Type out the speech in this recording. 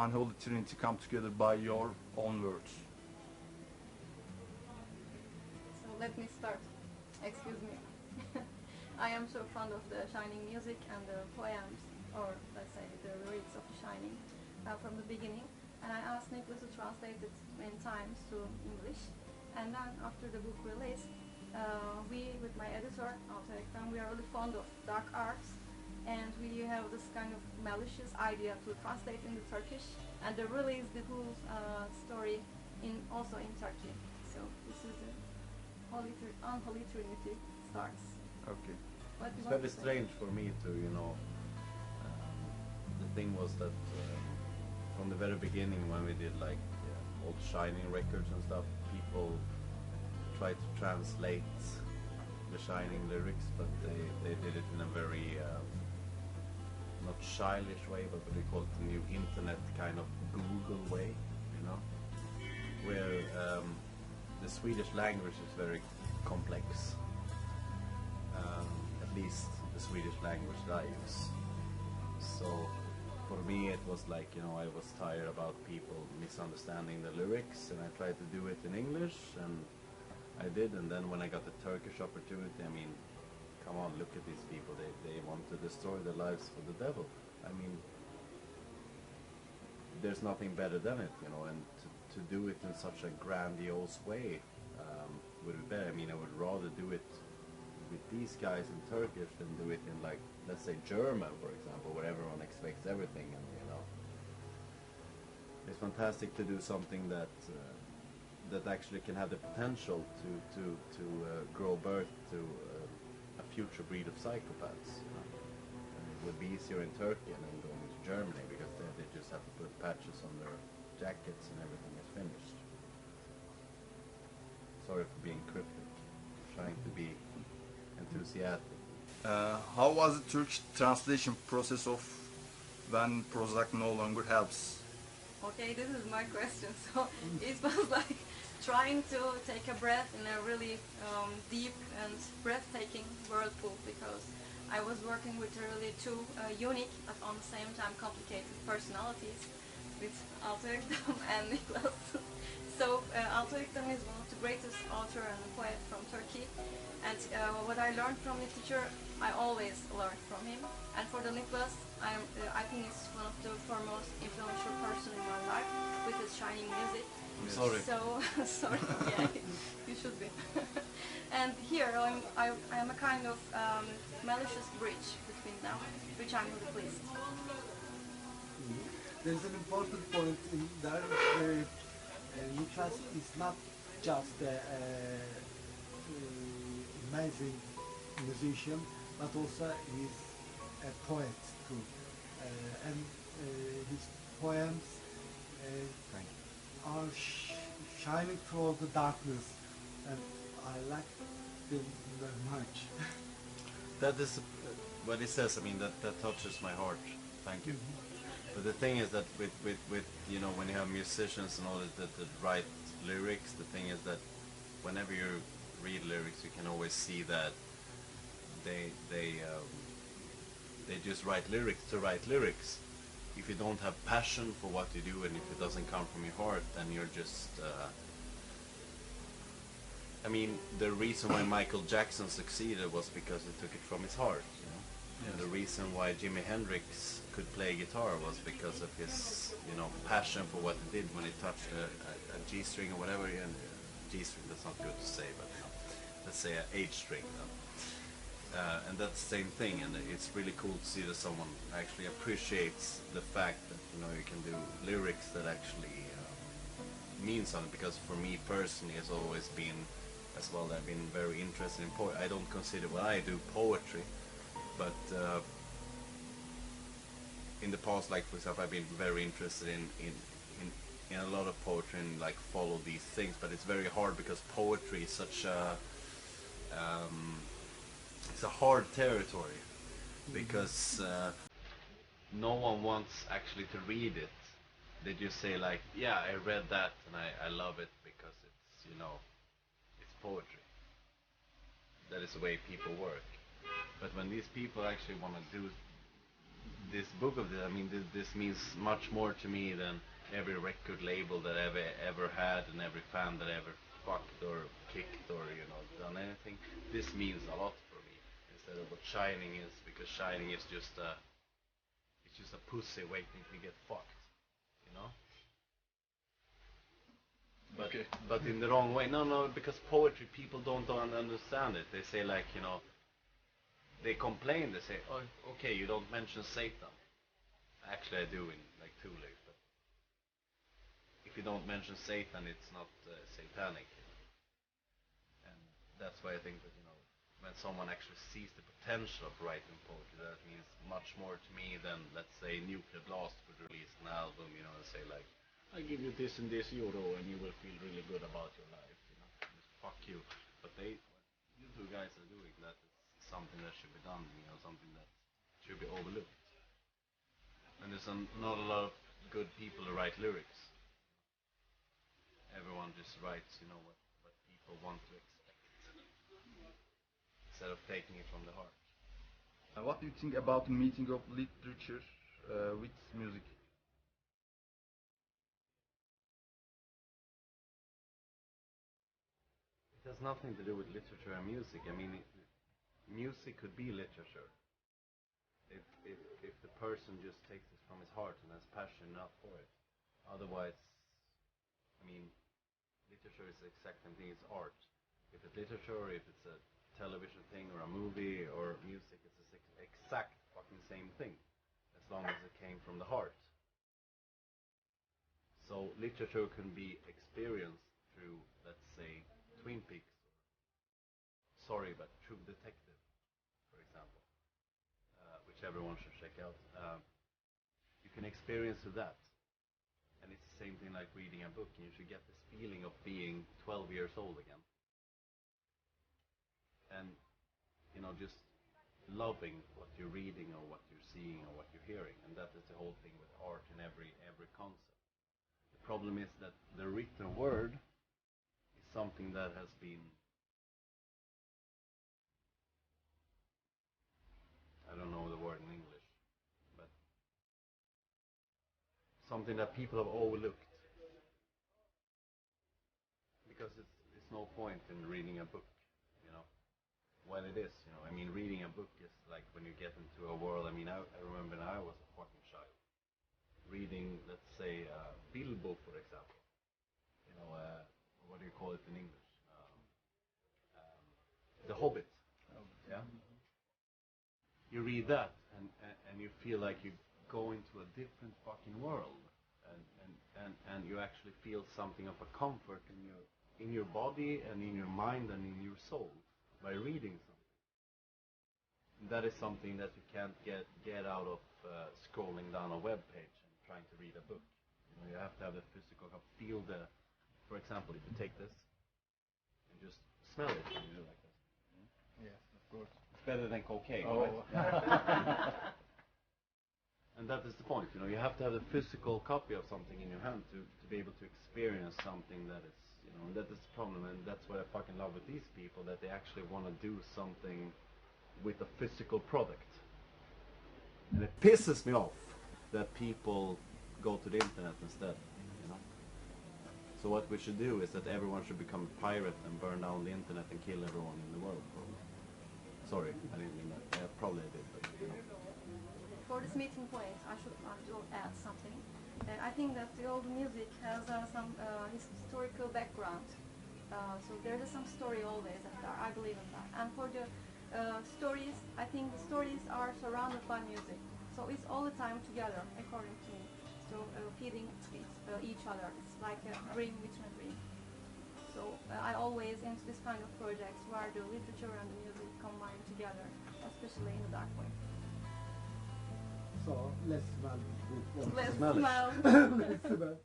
unholy trinity come together by your own words? So let me start. Excuse me. I am so fond of the Shining music and the poems, or let's say the lyrics of the Shining from the beginning. And I asked Niklas to translate it many times to English. And then after the book released, we, with my editor, we are really fond of dark arts. And we have this kind of malicious idea to translate into Turkish and to release the whole story also in Turkey. So this is the unholy trinity starts. Okay. It's very strange for me to, the thing was that from the very beginning when we did like old Shining records and stuff, people tried to translate the Shining lyrics, but they did it in a very not childish way, but what we call it the new internet kind of Google way, where the Swedish language is very complex. At least the Swedish language that I use. So for me it was like, I was tired about people misunderstanding the lyrics, and I tried to do it in English, and I did. And then when I got the Turkish opportunity, I mean, come on, look at these people, they want to destroy their lives for the devil. I mean, there's nothing better than it, and to do it in such a grandiose way would be better. I mean, I would rather do it with these guys in Turkish than do it in, like, let's say German, for example, where everyone expects everything, and it's fantastic to do something that that actually can have the potential to grow birth to a future breed of psychopaths. It would be easier in Turkey and then going to Germany, because there they just have to put patches on their jackets and everything is finished. Sorry for being cryptic, trying to be enthusiastic. How was the Turkish translation process of when Prozac no longer helps? Okay, this is my question. So it was like trying to take a breath in a really deep and breathtaking whirlpool, because I was working with really two unique but on the same time complicated personalities, with Altuğ and Niklas. So Altuğ is one of the greatest author and poet from Turkey, and what I learned from the teacher, I always learned from him. And for the Niklas, I think it's one of the foremost influential person in my life with his Shining music. I'm sorry. So sorry, yeah, you should be. And here I am a kind of malicious bridge between them, which I'm really pleased. There's an important point in there. Niklas is not just an amazing musician, but also he's a poet too. And his poems are shining through the darkness, and I like them very much. That is what he says. I mean, that touches my heart. Thank you. But the thing is that with when you have musicians and all that write lyrics, the thing is that whenever you read lyrics, you can always see that they just write lyrics to write lyrics. If you don't have passion for what you do, and if it doesn't come from your heart, then you're just I mean, the reason why Michael Jackson succeeded was because he took it from his heart, And the reason why Jimi Hendrix could play guitar was because of his, passion for what he did when he touched a G-string or whatever. And G-string, that's not good to say, but let's say an H-string. And that's the same thing, and it's really cool to see that someone actually appreciates the fact that you can do lyrics that actually mean something. Because for me personally, it's always been as well that I've been very interested in poetry. I don't consider what I do poetry, but in the past, like for example, I've been very interested in a lot of poetry and like follow these things. But it's very hard because poetry is such a it's a hard territory, because no one wants actually to read it. They just say like, yeah, I read that and I love it because it's it's poetry. That is the way people work. But when these people actually want to do this book of this, I mean, this means much more to me than every record label that I've ever had and every fan that ever fucked or kicked or done anything. This means a lot for me instead of what Shining is, because Shining is just a pussy waiting to get fucked, you know. But Okay. but in the wrong way. No, because poetry, people don't understand it. They say like, they complain. They say, oh, okay, you don't mention Satan. Actually, I do in like Thule, but if you don't mention Satan, it's not satanic. And that's why I think that when someone actually sees the potential of writing poetry, that means much more to me than, let's say, Nuclear Blast would release an album, and say like, I give you this and this euro and you will feel really good about your life, just fuck you. But what you two guys are doing, that is something that should be done, something that should be overlooked. And there's not a lot of good people who write lyrics. Everyone just writes, what people want to expect, instead of taking it from the heart. What do you think about the meeting of literature with music? It has nothing to do with literature and music. I mean, music could be literature. If the person just takes it from his heart and has passion enough for it. Otherwise, I mean, literature is the exact same thing as art. If it's literature, or if it's a television thing or a movie or music, it's the exact fucking same thing, as long as it came from the heart. So literature can be experienced through, let's say, Twin Peaks, Sorry, but True Detective, for example, which everyone should check out. You can experience through that. And it's the same thing like reading a book. You should get this feeling of being 12 years old again. And, just loving what you're reading or what you're seeing or what you're hearing. And that is the whole thing with art and every concept. The problem is that the written word is something that has been, I don't know the word in English, but something that people have overlooked. Because it's no point in reading a book, What it is, I mean, reading a book is like when you get into a world. I mean, I remember when I was a fucking child, reading, let's say, Bilbo, for example. What do you call it in English? The Hobbit. Yeah. You read that, and you feel like you go into a different fucking world, and you actually feel something of a comfort in your body and in your mind and in your soul by reading something. And that is something that you can't get out of scrolling down a web page and trying to read a book. You have to have the physical, feel for example, if you take this and just smell it, and you do like this. Yes, of course. It's better than cocaine, Oh. right? And that is the point, you have to have a physical copy of something in your hand to be able to experience something that is, and that is the problem, and that's what I fucking love with these people, that they actually want to do something with a physical product. And it pisses me off that people go to the internet instead, So what we should do is that everyone should become a pirate and burn down the internet and kill everyone in the world, probably. Sorry, I didn't mean that. Yeah, probably I did, but For this meeting point, I should add something. I think that the old music has some historical background. So there's some story always in there. I believe in that. And for the stories, I think the stories are surrounded by music. So it's all the time together, according to me. So feeding each other. It's like a dream within a dream. So I always into this kind of projects where the literature and the music combine together, especially in the dark way. So let's smell. Let's Smell it. smell. Let's smell.